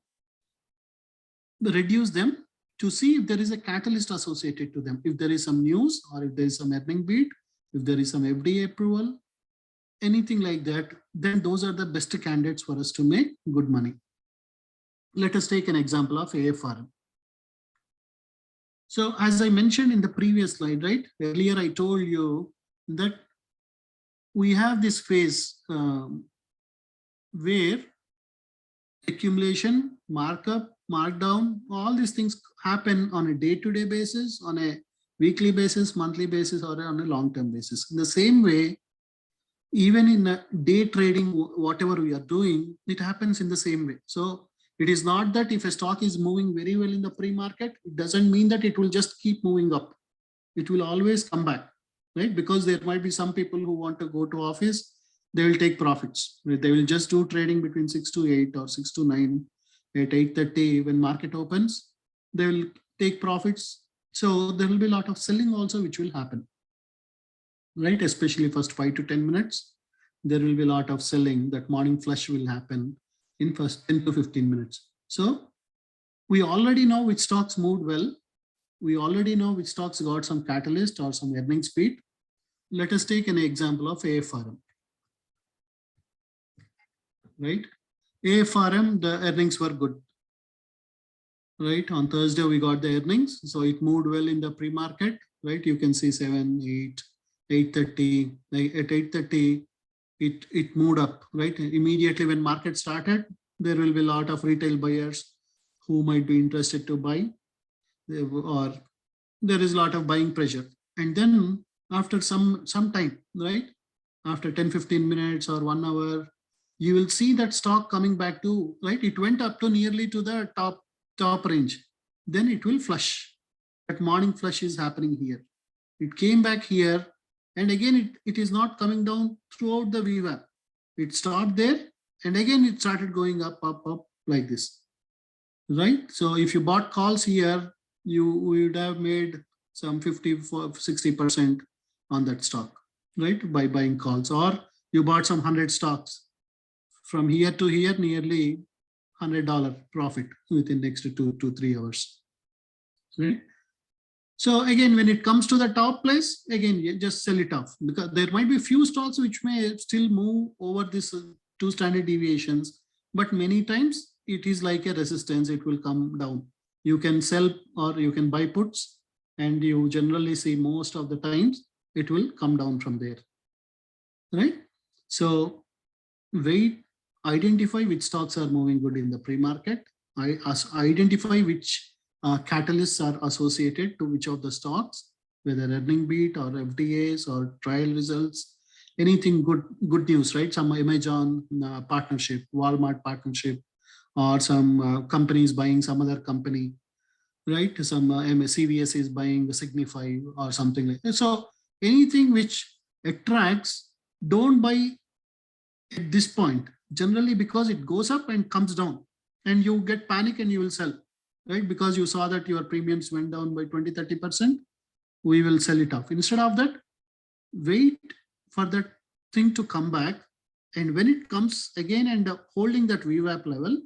[SPEAKER 1] reduce them to see if there is a catalyst associated to them. If there is some news, or if there is some earning beat, if there is some FDA approval, anything like that, then those are the best candidates for us to make good money. Let us take an example of AFRM. So as I mentioned in the previous slide, right, earlier I told you that we have this phase where accumulation, markup, markdown, all these things happen on a day-to-day basis, on a weekly basis, monthly basis, or on a long-term basis. In the same way, even in day trading, whatever we are doing, it happens in the same way. So it is not that if a stock is moving very well in the pre-market, it doesn't mean that it will just keep moving up. It will always come back, right? Because there might be some people who want to go to office, they will take profits. They will just do trading between 6 to 8 or 6 to 9. At 8:30 when market opens, they will take profits. So there will be a lot of selling also which will happen, right? Especially first 5 to 10 minutes, there will be a lot of selling. That morning flush will happen in first 10 to 15 minutes. So we already know which stocks moved well. We already know which stocks got some catalyst or some earning speed. Let us take an example of AFRM, right? AFRM, the earnings were good, right? On Thursday, we got the earnings. So it moved well in the pre-market, right? You can see 7, 8, 8:30. At 8:30, it moved up, right? Immediately when market started, there will be a lot of retail buyers who might be interested to buy, or there is a lot of buying pressure. And then after some time, right? After 10, 15 minutes or 1 hour, you will see that stock coming back to, right? It went up to nearly to the top range. Then it will flush. That morning flush is happening here. It came back here, and again it is not coming down throughout the VWAP. It stopped there, and again it started going up like this, right? So if you bought calls here, you would have made some 50-60% on that stock, right? By buying calls, or you bought some 100 stocks. From here to here, nearly $100 profit within next 2 to 3 hours, right? So again, when it comes to the top place, again, you just sell it off, because there might be few stocks which may still move over this 2 standard deviations, but many times it is like a resistance, it will come down. You can sell or you can buy puts, and you generally see most of the times it will come down from there, right? So wait, identify which stocks are moving good in the pre-market. Identify which catalysts are associated to which of the stocks, whether earning beat or FDAs or trial results, anything good news, right? Some Amazon partnership, Walmart partnership, or some companies buying some other company, right? Some CVS is buying Signify or something like that. So anything which attracts, don't buy at this point, generally, because it goes up and comes down, and you get panic and you will sell, right? Because you saw that your premiums went down by 20-30%, we will sell it off. Instead of that, wait for that thing to come back, and when it comes again and holding that VWAP level,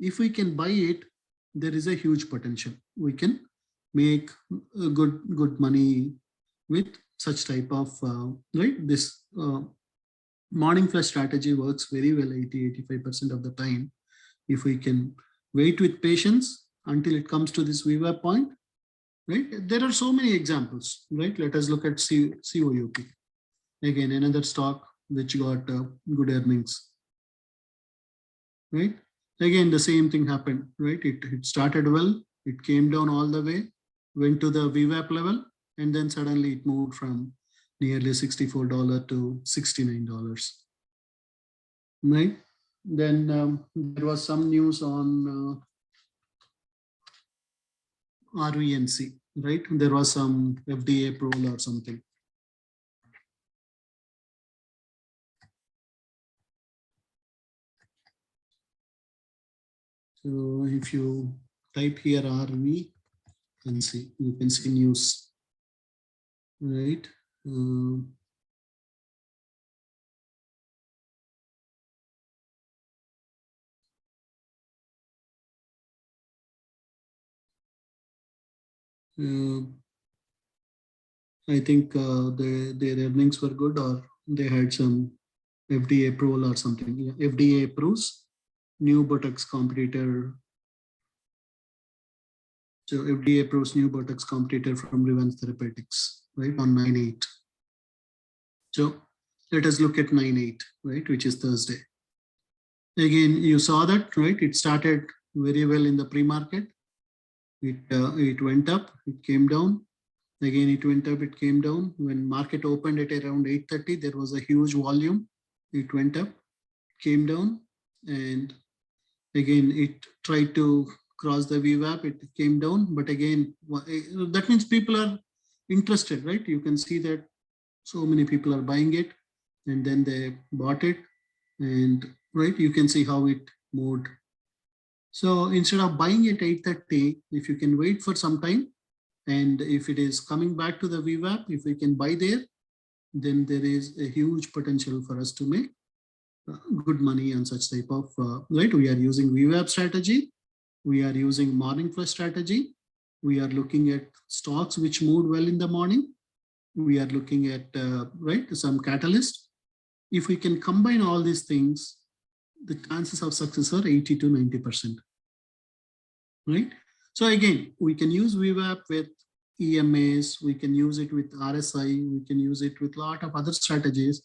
[SPEAKER 1] if we can buy it, there is a huge potential. We can make good money with such type of right. This morning flush strategy works very well 80-85% of the time. If we can wait with patience until it comes to this VWAP point, right? There are so many examples, right? Let us look at COUP. Again, another stock which got good earnings, right? Again, the same thing happened, right? It started well, it came down all the way, went to the VWAP level, and then suddenly it moved from nearly $64 to $69. Right. Then there was some news on RVNC, right? There was some FDA approval or something. So if you type here RV and see, you can see news, right? I think their earnings were good, or they had some FDA approval or something. Yeah, FDA approves new Botox competitor. So FDA approves new Botox competitor from Revance Therapeutics, right, on 9/8. So let us look at 9/8, right, which is Thursday. Again, you saw that, right? It started very well in the pre-market. It went up, it came down. Again, it went up, it came down. When market opened at around 8:30, there was a huge volume. It went up, came down, and again, it tried to cross the VWAP, it came down, but again, that means people are interested, right? You can see that so many people are buying it, and then they bought it, and right, you can see how it moved. So instead of buying it 8:30, if you can wait for some time, and if it is coming back to the VWAP, if we can buy there, then there is a huge potential for us to make good money on such type of, right? We are using VWAP strategy. We are using morning flush strategy. We are looking at stocks which moved well in the morning. We are looking at, right, some catalyst. If we can combine all these things, the chances of success are 80 to 90%, right? So again, we can use VWAP with EMAs, we can use it with RSI, we can use it with a lot of other strategies.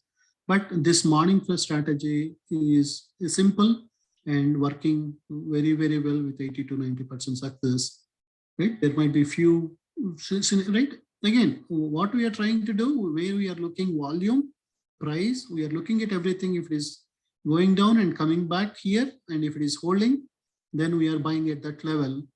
[SPEAKER 1] But this morning flush strategy is simple and working very, very well with 80 to 90% success, right? There might be few, right? Again, what we are trying to do, where we are looking volume, price, we are looking at everything. If it is going down and coming back here, and if it is holding, then we are buying at that level,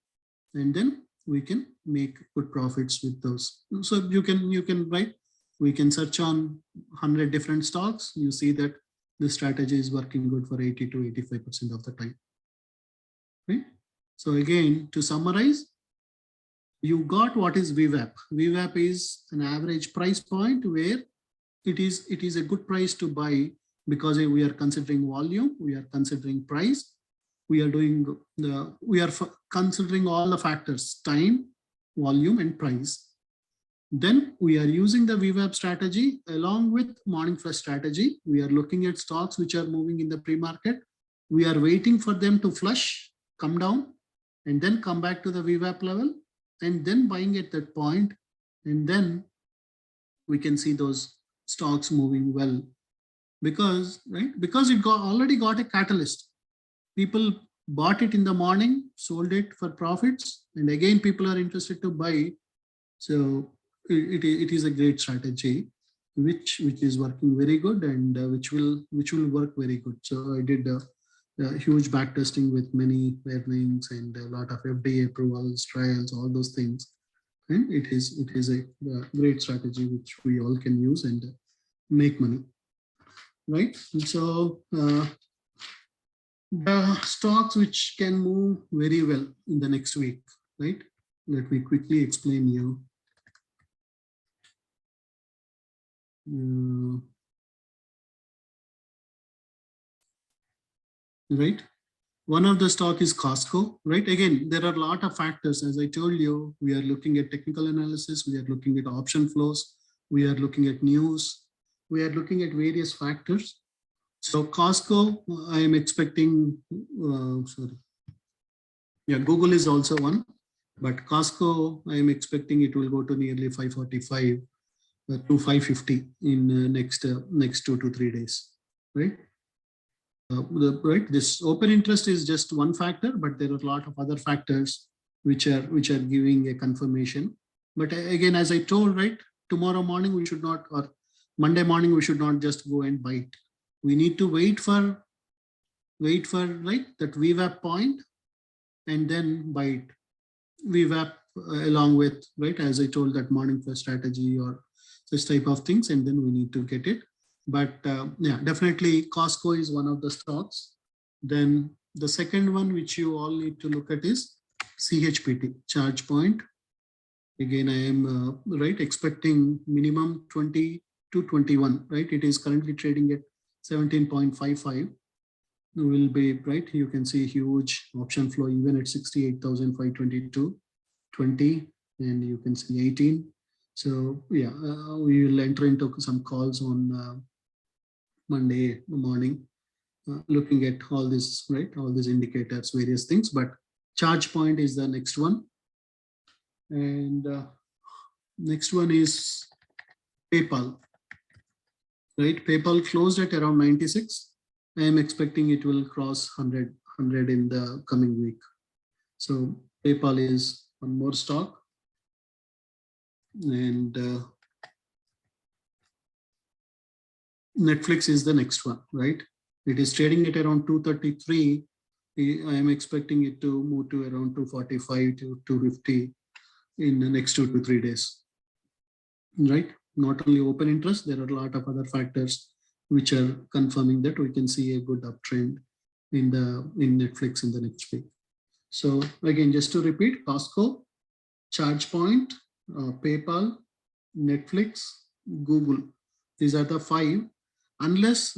[SPEAKER 1] and then we can make good profits with those. So you can write, we can search on 100 different stocks. You see that the strategy is working good for 80 to 85% of the time, right? So again, to summarize, you got what is VWAP. VWAP is an average price point where it is a good price to buy, because we are considering volume, we are considering price, we are considering all the factors, time, volume, and price. Then we are using the VWAP strategy along with morning flush strategy. We are looking at stocks which are moving in the pre-market. We are waiting for them to flush, come down, and then come back to the VWAP level, and then buying at that point, and then we can see those stocks moving well, because, right, because it already got a catalyst. People bought it in the morning, sold it for profits, and again people are interested to buy. So it is a great strategy which is working very good, and which will work very good. So I did a huge back testing with many earnings and a lot of FDA approvals, trials, all those things, and it is a great strategy which we all can use and make money, right? So the stocks which can move very well in the next week, right? Let me quickly explain you. Right, one of the stock is Costco, right? Again, there are a lot of factors. As I told you, we are looking at technical analysis, we are looking at option flows, we are looking at news, we are looking at various factors. So Costco, I am expecting, Google is also one, but Costco, I am expecting it will go to nearly 545 to 550 in next 2 to 3 days, right? Right, this open interest is just one factor, but there are a lot of other factors which are giving a confirmation. But again, as I told, right, tomorrow morning we should not, or Monday morning, we should not just go and buy it. We need to wait for right that VWAP point and then buy it. VWAP along with, right, as I told, that morning first strategy or such type of things, and then we need to get it. But yeah, definitely Costco is one of the stocks. Then the second one which you all need to look at is CHPT, charge point. Again, I am right expecting minimum 20 to 21, right? It is currently trading at 17.55. Will be right. You can see huge option flow even at 68,522, 20, and you can see 18. So yeah, we will enter into some calls on Monday morning, looking at all this, right? All these indicators, various things, but charge point is the next one. And next one is PayPal, right? PayPal closed at around 96. I am expecting it will cross 100 in the coming week. So PayPal is one more stock. And Netflix is the next one, right? It is trading at around 233. I am expecting it to move to around 245 to 250 in the next 2 to 3 days, right? Not only open interest, there are a lot of other factors which are confirming that we can see a good uptrend in Netflix in the next week. So again, just to repeat, Costco, ChargePoint, PayPal, Netflix, Google. These are the 5. Unless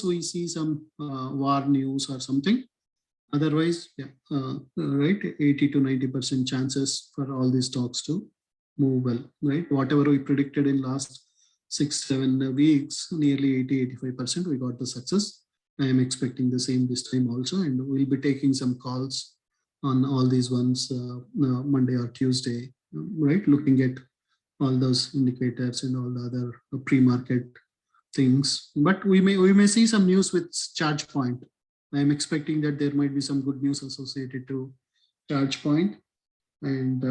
[SPEAKER 1] we see some war news or something. Otherwise, yeah, right, 80 to 90% chances for all these stocks to move well, right? Whatever we predicted in last 6-7 weeks, nearly 80-85%, we got the success. I am expecting the same this time also, and we'll be taking some calls on all these ones Monday or Tuesday, right? Looking at all those indicators and all the other pre-market things. But we may see some news with ChargePoint. I am expecting that there might be some good news associated to ChargePoint. And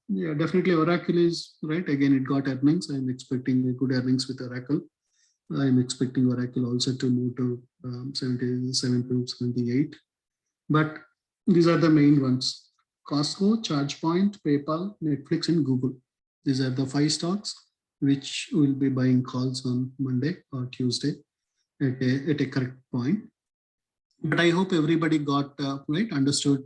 [SPEAKER 1] yeah, definitely Oracle is right. Again, it got earnings. I'm expecting a good earnings with Oracle. I'm expecting Oracle also to move to 77 to 78. But these are the main ones: Costco, ChargePoint, PayPal, Netflix, and Google. These are the 5 stocks which will be buying calls on Monday or Tuesday at a correct point. But I hope everybody got right, understood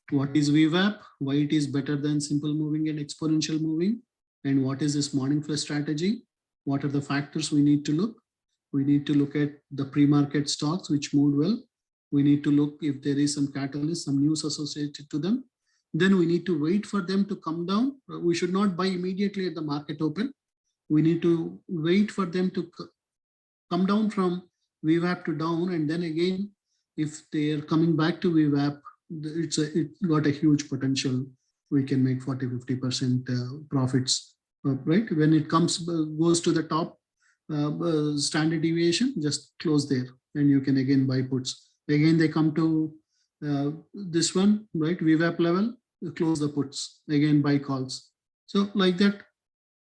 [SPEAKER 1] what is VWAP, why it is better than simple moving and exponential moving, and what is this morning flush strategy. What are the factors we need to look? We need to look at the pre-market stocks which moved well. We need to look if there is some catalyst, some news associated to them. Then we need to wait for them to come down. We should not buy immediately at the market open. We need to wait for them to come down from VWAP to down, and then again, if they are coming back to VWAP, it got a huge potential. We can make 40-50% profits, right? When it goes to the top standard deviation, just close there, and you can again buy puts. Again, they come to this one, right? VWAP level, close the puts, again buy calls. So like that,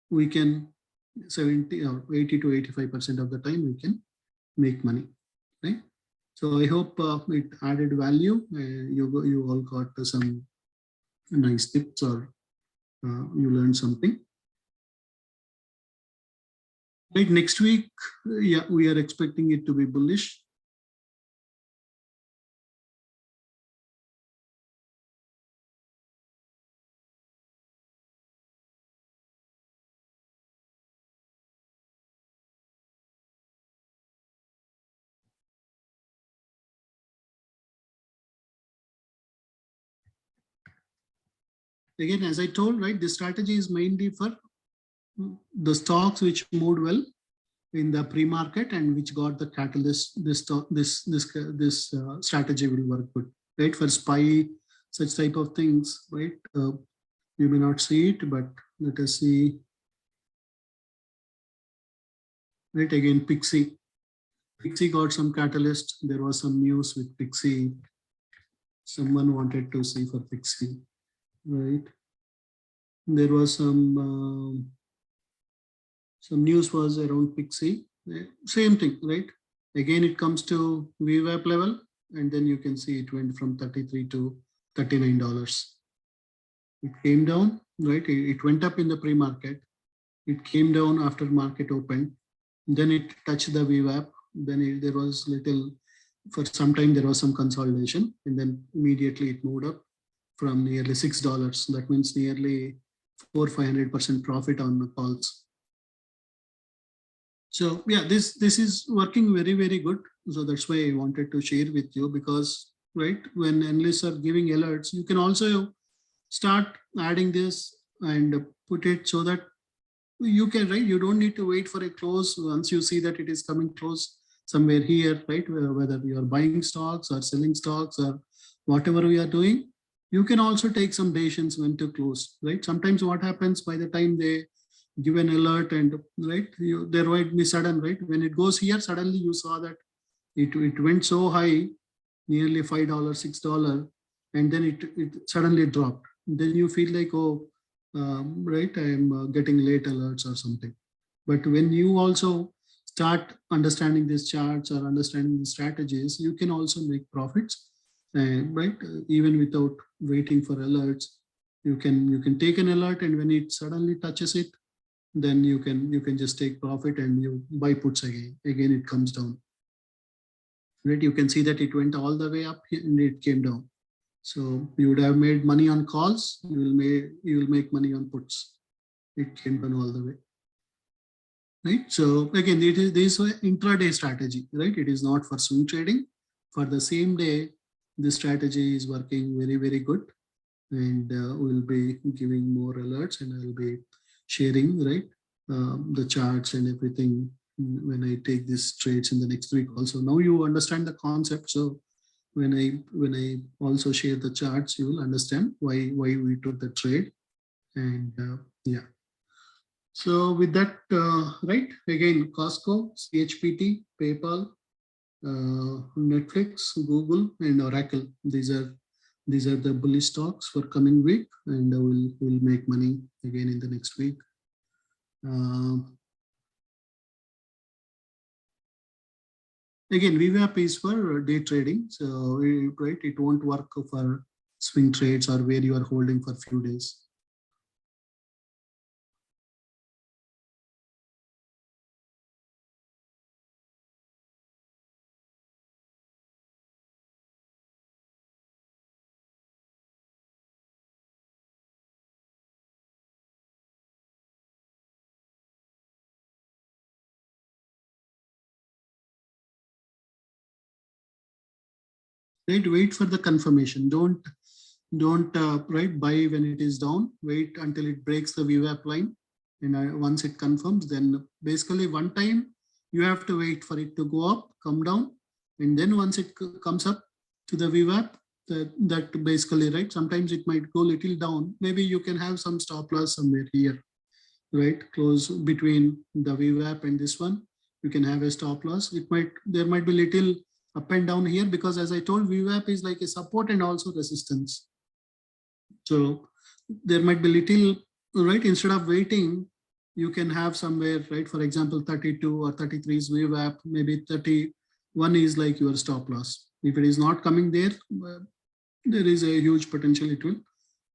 [SPEAKER 1] we can 70 or 80 to 85% of the time we can make money, right? So I hope it added value. You all got some nice tips, or you learned something. Right, next week, yeah, we are expecting it to be bullish. Again, as I told, right, this strategy is mainly for the stocks which moved well in the pre-market and which got the catalyst. This strategy will work good, right? For SPY, such type of things, right? You may not see it, but let us see. Right, again, Pixie got some catalyst. There was some news with Pixie. Someone wanted to see for Pixie, right? There was some Some news was around Pixie. Same thing, right? Again, it comes to VWAP level, and then you can see it went from 33 to $39. It came down, right? It went up in the pre-market. It came down after market opened. Then it touched the VWAP. Then there was little, for some time there was some consolidation, and then immediately it moved up from nearly $6. That means nearly 400-500% profit on the calls. So yeah, this is working very good. So that's why I wanted to share with you, because right, when analysts are giving alerts, you can also start adding this and put it so that you can, right, you don't need to wait for a close. Once you see that it is coming close somewhere here, right, whether you are buying stocks or selling stocks or whatever we are doing, you can also take some decisions when to close, right? Sometimes what happens, by the time they give an alert and right, there might be sudden, right, when it goes here, suddenly you saw that it went so high, nearly $5, $6, and then it suddenly dropped. Then you feel like, oh, right, I am getting late alerts or something. But when you also start understanding these charts or understanding the strategies, you can also make profits, right? Even without waiting for alerts, you can take an alert, and when it suddenly touches it, then you can just take profit and you buy puts again. Again, it comes down. Right? You can see that it went all the way up and it came down. So you would have made money on calls. You will make money on puts. It came down all the way. Right. So again, this is an intraday strategy. Right. It is not for swing trading. For the same day, this strategy is working very good, and we'll be giving more alerts, and I'll be sharing, right, the charts and everything when I take these trades in the next week. Also, now you understand the concept. So when I also share the charts, you will understand why we took the trade. And yeah. So with that, right, again, Costco, CHPT, PayPal, Netflix, Google, and Oracle. These are the bullish stocks for coming week, and we'll make money again in the next week. Again, VWAP is for day trading, so right, it won't work for swing trades or where you are holding for few days. Right, wait for the confirmation. Don't right, buy when it is down. Wait until it breaks the VWAP line, and once it confirms, then basically one time you have to wait for it to go up, come down, and then once it comes up to the VWAP, that basically, right, sometimes it might go little down. Maybe you can have some stop loss somewhere here, right, close between the VWAP and this one. You can have a stop loss. There might be little up and down here, because as I told, VWAP is like a support and also resistance. So there might be little, right, instead of waiting, you can have somewhere, right, for example, 32 or 33 is VWAP, maybe 31 is like your stop loss. If it is not coming there, there is a huge potential it will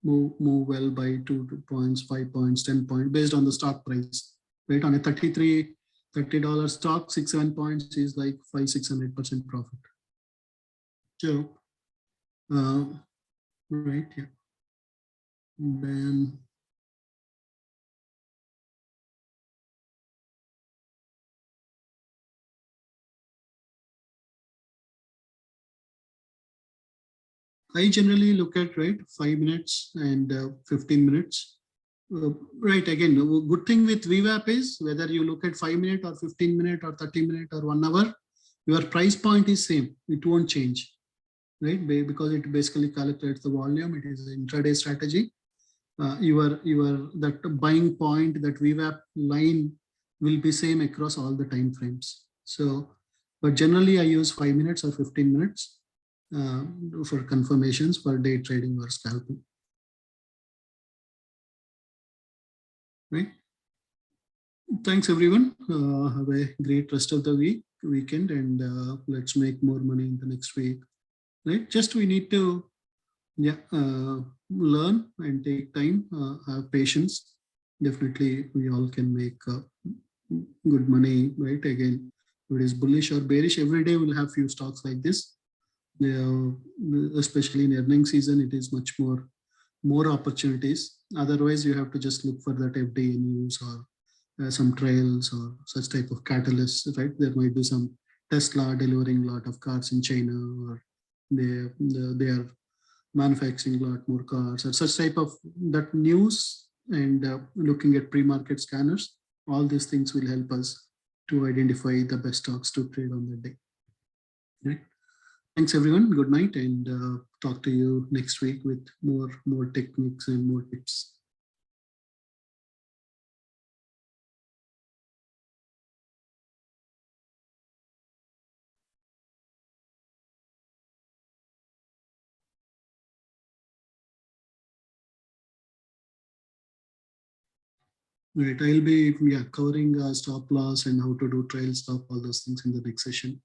[SPEAKER 1] move well by 2 points, 5 points, 10 points based on the stock price, right? On a $30 stock, 6-7 points is like 500-600% profit. So right, yeah. Then I generally look at, right, 5 minutes and 15 minutes. Right, again, good thing with VWAP is whether you look at 5 minute or 15 minute or 30 minute or 1 hour, your price point is same. It won't change, right? Because it basically calculates the volume. It is an intraday strategy. Your that buying point, that VWAP line will be same across all the time frames. So, but generally I use 5 minutes or 15 minutes for confirmations for day trading or scalping. Right. Thanks everyone. Have a great rest of the weekend, and let's make more money in the next week. Right? Just we need to learn and take time, have patience. Definitely, we all can make good money. Right? Again, if it is bullish or bearish, every day we'll have few stocks like this. Uh, Especially in earning season, it is much more opportunities. Otherwise, you have to just look for that FDA news or some trails or such type of catalysts, right? There might be some Tesla delivering a lot of cars in China, or they are manufacturing a lot more cars, or such type of that news. And looking at pre-market scanners, all these things will help us to identify the best stocks to trade on the day. Right? Thanks everyone. Good night, and talk to you next week with more techniques and more tips. Right, I'll be covering stop loss and how to do trail stop, all those things in the next session.